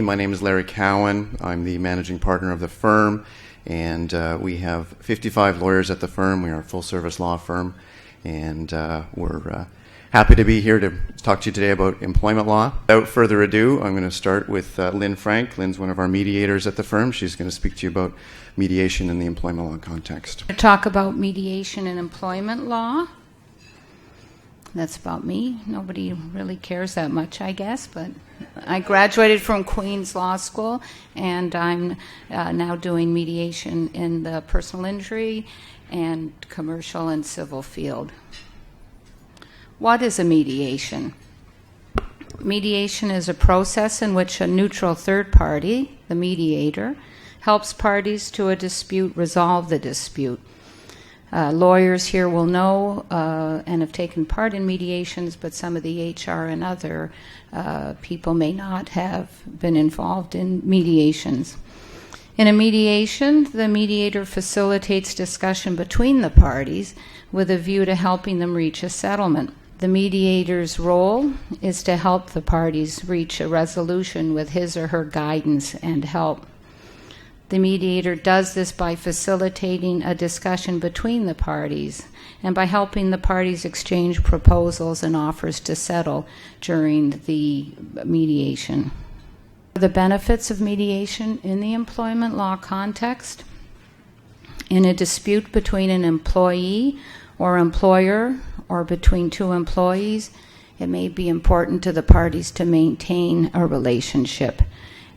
My name is Larry Cowan. I'm the managing partner of the firm, and we have 55 lawyers at the firm. We are a full-service law firm, and we're happy to be here to talk to you today about employment law. Without further ado, I'm going to start with Lynn Frank. Lynn's one of our mediators at the firm. She's going to speak to you about mediation in the employment law context. Talk about mediation in employment law. That's about me. Nobody really cares that much, I guess, but I graduated from Queen's Law School, and I'm now doing mediation in the personal injury and commercial and civil field. What is a mediation? Mediation is a process in which a neutral third party, the mediator, helps parties to a dispute resolve the dispute. Lawyers here will know and have taken part in mediations, but some of the HR and other people may not have been involved in mediations. In a mediation, the mediator facilitates discussion between the parties with a view to helping them reach a settlement. The mediator's role is to help the parties reach a resolution with his or her guidance and help. The mediator does this by facilitating a discussion between the parties and by helping the parties exchange proposals and offers to settle during the mediation. The benefits of mediation in the employment law context: in a dispute between an employee or employer or between two employees, it may be important to the parties to maintain a relationship.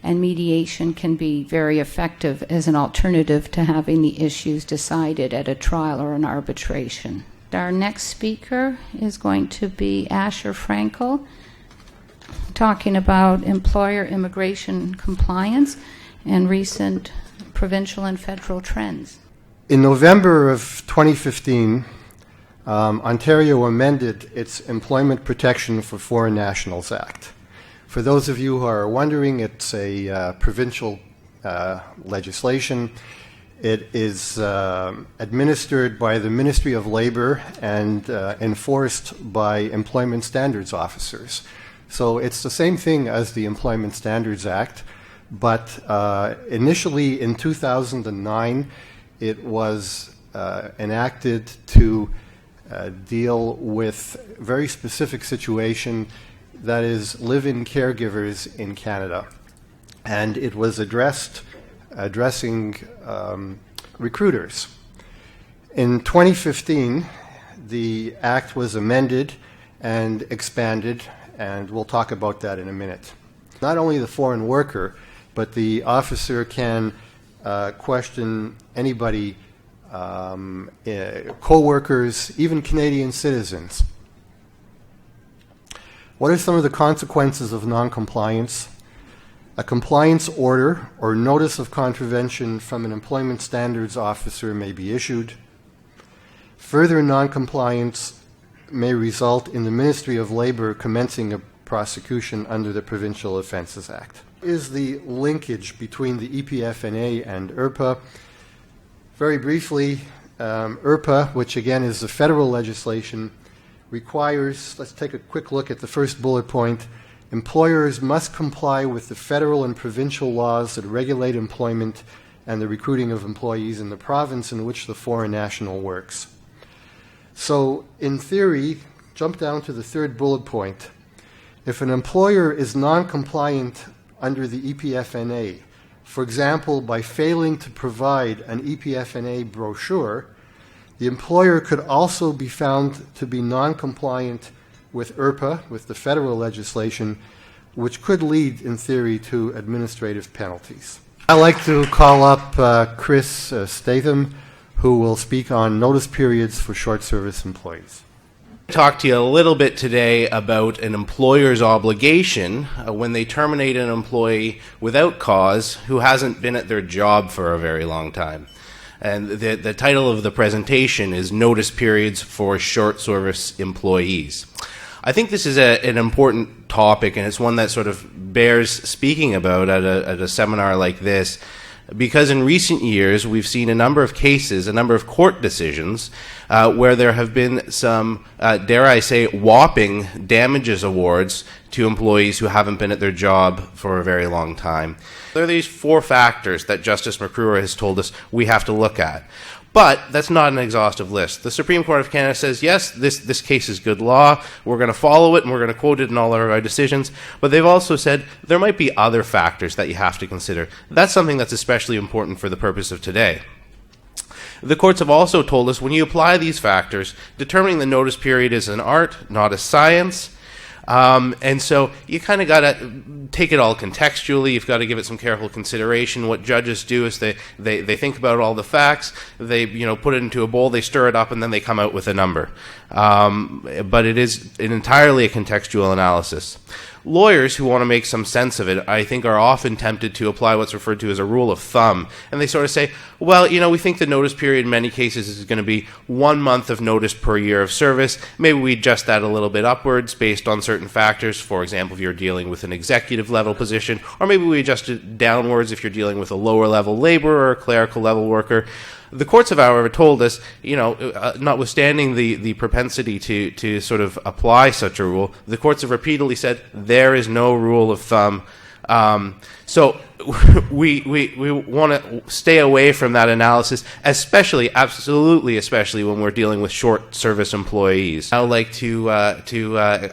And mediation can be very effective as an alternative to having the issues decided at a trial or an arbitration. Our next speaker is going to be Asher Frankel, talking about employer immigration compliance and recent provincial and federal trends. In November of 2015, Ontario amended its Employment Protection for Foreign Nationals Act. For those of you who are wondering, it's a provincial legislation. It is administered by the Ministry of Labour and enforced by employment standards officers. So it's the same thing as the Employment Standards Act, but initially in 2009, it was enacted to deal with a very specific situation, that is live-in caregivers in Canada. And it was addressing recruiters. In 2015, the Act was amended and expanded, and we'll talk about that in a minute. Not only the foreign worker, but the officer can question anybody, co-workers, even Canadian citizens. What are some of the consequences of noncompliance? A compliance order or notice of contravention from an employment standards officer may be issued. Further noncompliance may result in the Ministry of Labour commencing a prosecution under the Provincial Offences Act. Is the linkage between the EPFNA and IRPA? Very briefly, IRPA, which again is the federal legislation, requires, let's take a quick look at the first bullet point, employers must comply with the federal and provincial laws that regulate employment and the recruiting of employees in the province in which the foreign national works. So, in theory, jump down to the third bullet point. If an employer is non-compliant under the EPFNA, for example, by failing to provide an EPFNA brochure, the employer could also be found to be non-compliant with IRPA, with the federal legislation, which could lead, in theory, to administrative penalties. I'd like to call up Chris Statham, who will speak on notice periods for short service employees. Talk to you a little bit today about an employer's obligation when they terminate an employee without cause who hasn't been at their job for a very long time. And the title of the presentation is Notice Periods for Short Service Employees. I think this is an important topic, and it's one that sort of bears speaking about at a seminar like this, because in recent years we've seen a number of cases, a number of court decisions, where there have been some, dare I say, whopping damages awards to employees who haven't been at their job for a very long time. There are these 4 factors that Justice McCrewer has told us we have to look at. But that's not an exhaustive list. The Supreme Court of Canada says, yes, this case is good law, we're going to follow it, and we're going to quote it in all of our decisions. But they've also said there might be other factors that you have to consider. That's something that's especially important for the purpose of today. The courts have also told us when you apply these factors, determining the notice period is an art, not a science. And so you kind of got to take it all contextually. You've got to give it some careful consideration. What judges do is they think about all the facts, they put it into a bowl, they stir it up, and then they come out with a number. But it is entirely a contextual analysis. Lawyers who want to make some sense of it, I think, are often tempted to apply what's referred to as a rule of thumb. And they sort of say, well, we think the notice period in many cases is going to be 1 month of notice per year of service. Maybe we adjust that a little bit upwards based on certain factors. For example, if you're dealing with an executive level position, or maybe we adjust it downwards if you're dealing with a lower level laborer or a clerical level worker. The courts have, however, told us, notwithstanding the propensity to sort of apply such a rule, the courts have repeatedly said there is no rule of thumb. So we want to stay away from that analysis, absolutely especially when we're dealing with short service employees. I'd like to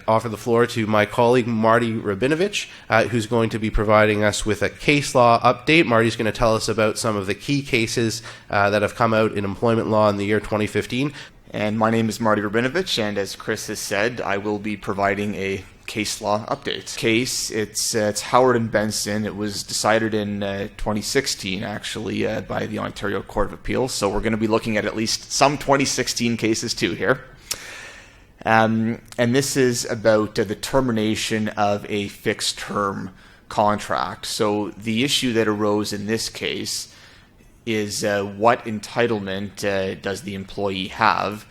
offer the floor to my colleague Marty Rabinovich, who's going to be providing us with a case law update. Marty's going to tell us about some of the key cases that have come out in employment law in the year 2015. And my name is Marty Rabinovich, and as Chris has said, I will be providing a case law update. Case, it's Howard and Benson. It was decided in 2016, actually, by the Ontario Court of Appeals. So we're going to be looking at least some 2016 cases too here. And this is about the termination of a fixed-term contract. So the issue that arose in this case is what entitlement does the employee have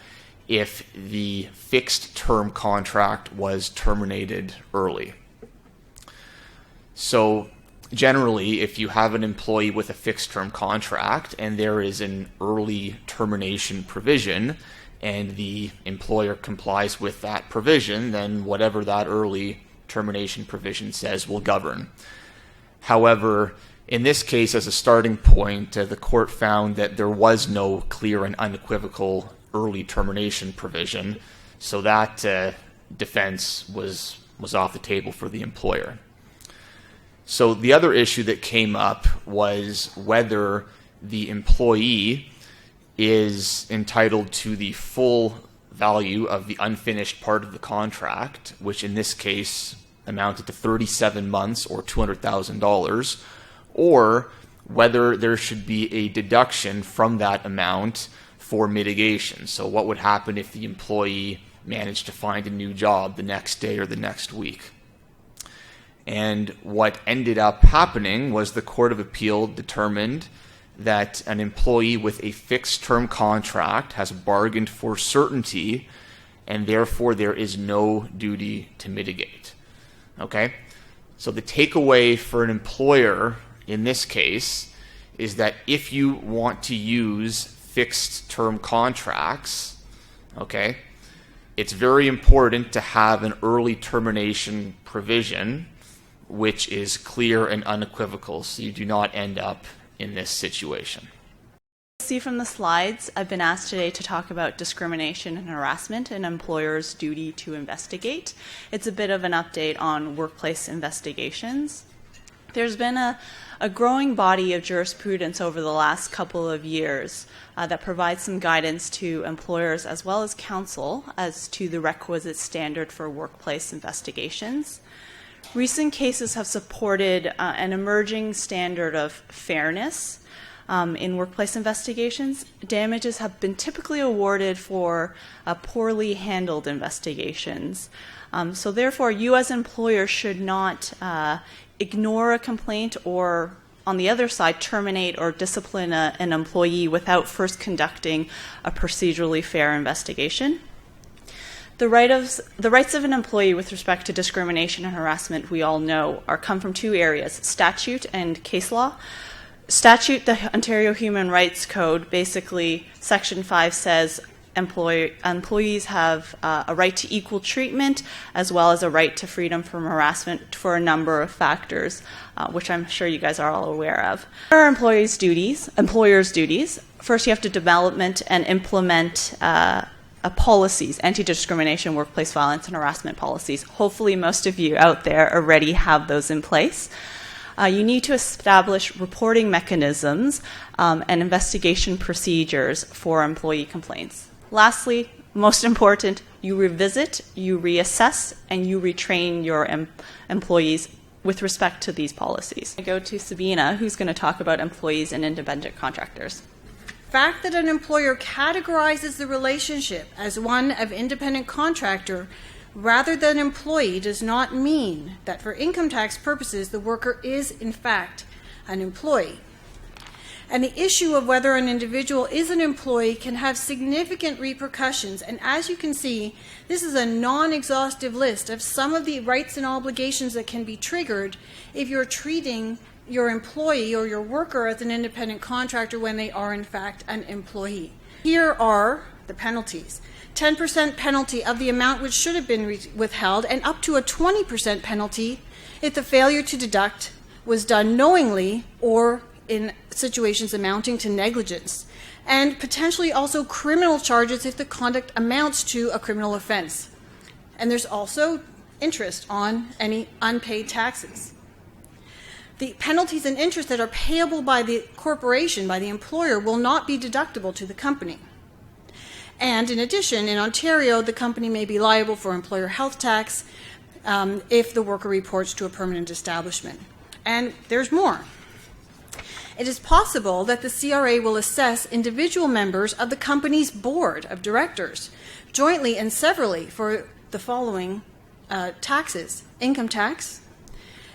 if the fixed term contract was terminated early. So generally, if you have an employee with a fixed term contract and there is an early termination provision and the employer complies with that provision, then whatever that early termination provision says will govern. However, in this case, as a starting point, the court found that there was no clear and unequivocal early termination provision, so that defense was off the table for the employer. So the other issue that came up was whether the employee is entitled to the full value of the unfinished part of the contract, which in this case amounted to 37 months or $200,000, or whether there should be a deduction from that amount for mitigation. So what would happen if the employee managed to find a new job the next day or the next week? And what ended up happening was the Court of Appeal determined that an employee with a fixed term contract has bargained for certainty, and therefore there is no duty to mitigate. Okay? So the takeaway for an employer in this case is that if you want to use fixed term contracts, okay, it's very important to have an early termination provision which is clear and unequivocal, so you do not end up in this situation. See from the slides, I've been asked today to talk about discrimination and harassment and employers' duty to investigate. It's a bit of an update on workplace investigations. There's been a growing body of jurisprudence over the last couple of years that provides some guidance to employers as well as counsel as to the requisite standard for workplace investigations. Recent cases have supported an emerging standard of fairness in workplace investigations. Damages have been typically awarded for poorly handled investigations. So therefore, you as an employer should not ignore a complaint or, on the other side, terminate or discipline an employee without first conducting a procedurally fair investigation. The rights of an employee with respect to discrimination and harassment, we all know, come from two areas, statute and case law. statute, the Ontario Human Rights Code, basically Section 5 says employees have a right to equal treatment as well as a right to freedom from harassment for a number of factors, which I'm sure you guys are all aware of. What are employers' duties? First, you have to develop and implement policies, anti-discrimination, workplace violence, and harassment policies. Hopefully most of you out there already have those in place. You need to establish reporting mechanisms and investigation procedures for employee complaints. Lastly, most important, you revisit, you reassess, and you retrain your employees with respect to these policies. I go to Sabina, who's going to talk about employees and independent contractors. The fact that an employer categorizes the relationship as one of independent contractor rather than employee does not mean that for income tax purposes the worker is in fact an employee. And the issue of whether an individual is an employee can have significant repercussions. And as you can see, this is a non-exhaustive list of some of the rights and obligations that can be triggered if you're treating your employee or your worker as an independent contractor when they are in fact an employee. Here are the penalties. 10% penalty of the amount which should have been withheld, and up to a 20% penalty if the failure to deduct was done knowingly or in situations amounting to negligence, and potentially also criminal charges if the conduct amounts to a criminal offense. And there's also interest on any unpaid taxes. The penalties and interest that are payable by the corporation, by the employer, will not be deductible to the company. And in addition, in Ontario, the company may be liable for employer health tax if the worker reports to a permanent establishment. And there's more. It is possible that the CRA will assess individual members of the company's board of directors jointly and severally for the following taxes: income tax,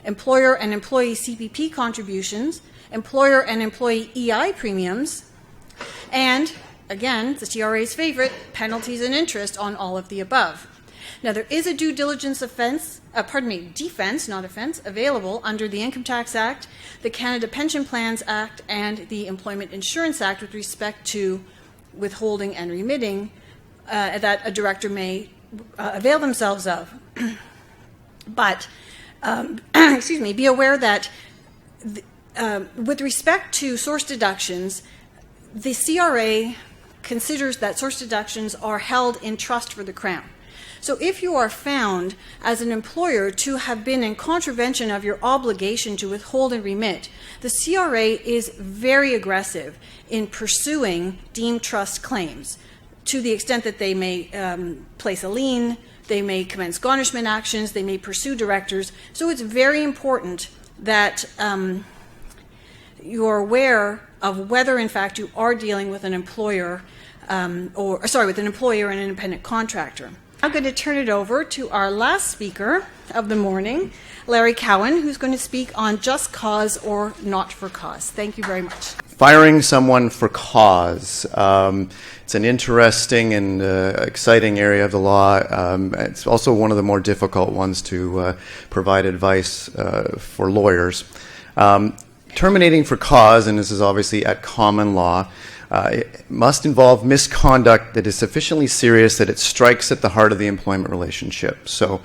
employer and employee CPP contributions, employer and employee EI premiums, and, again, the CRA's favorite, penalties and interest on all of the above. Now, there is a due diligence defense, not offense, available under the Income Tax Act, the Canada Pension Plans Act, and the Employment Insurance Act with respect to withholding and remitting that a director may avail themselves of. But, be aware that with respect to source deductions, the CRA considers that source deductions are held in trust for the Crown. So if you are found as an employer to have been in contravention of your obligation to withhold and remit, the CRA is very aggressive in pursuing deemed trust claims to the extent that they may place a lien, they may commence garnishment actions, they may pursue directors. So it's very important that you're aware of whether, in fact, you are dealing with an employer with an employer and an independent contractor. I'm going to turn it over to our last speaker of the morning, Larry Cowan, who's going to speak on just cause or not for cause. Thank you very much. Firing someone for cause. It's an interesting and exciting area of the law. It's also one of the more difficult ones to provide advice for lawyers. Terminating for cause, and this is obviously at common law, it must involve misconduct that is sufficiently serious that it strikes at the heart of the employment relationship. So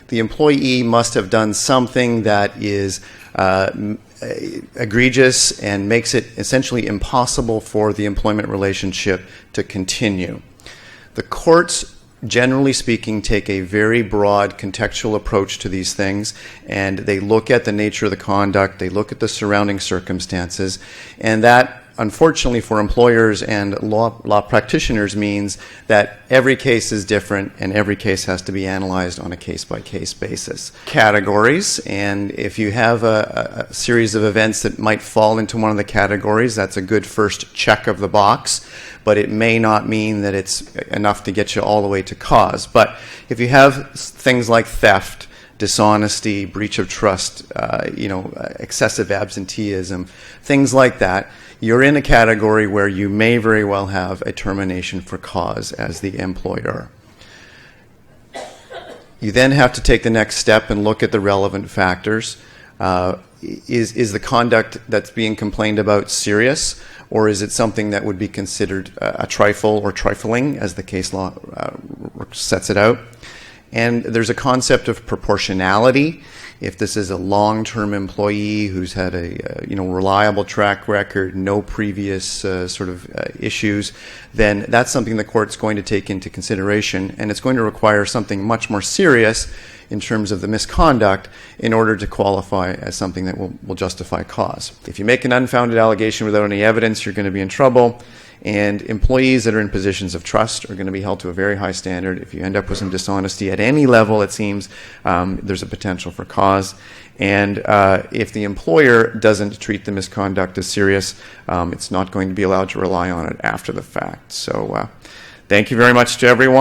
the employee must have done something that is egregious and makes it essentially impossible for the employment relationship to continue. The courts, generally speaking, take a very broad contextual approach to these things, and they look at the nature of the conduct, they look at the surrounding circumstances, and that, unfortunately for employers and law practitioners, means that every case is different and every case has to be analyzed on a case-by-case basis. Categories, and if you have a series of events that might fall into one of the categories, that's a good first check of the box, but it may not mean that it's enough to get you all the way to cause. But if you have things like theft, dishonesty, breach of trust, excessive absenteeism, things like that, you're in a category where you may very well have a termination for cause as the employer. You then have to take the next step and look at the relevant factors. is the conduct that's being complained about serious, or is it something that would be considered a trifle or trifling, as the case law sets it out? And there's a concept of proportionality. If this is a long-term employee who's had a reliable track record, no previous issues, then that's something the court's going to take into consideration, and it's going to require something much more serious in terms of the misconduct in order to qualify as something that will justify cause. If you make an unfounded allegation without any evidence, you're going to be in trouble. And employees that are in positions of trust are going to be held to a very high standard. If you end up with some dishonesty at any level, it seems, there's a potential for cause. And if the employer doesn't treat the misconduct as serious, it's not going to be allowed to rely on it after the fact. So thank you very much to everyone.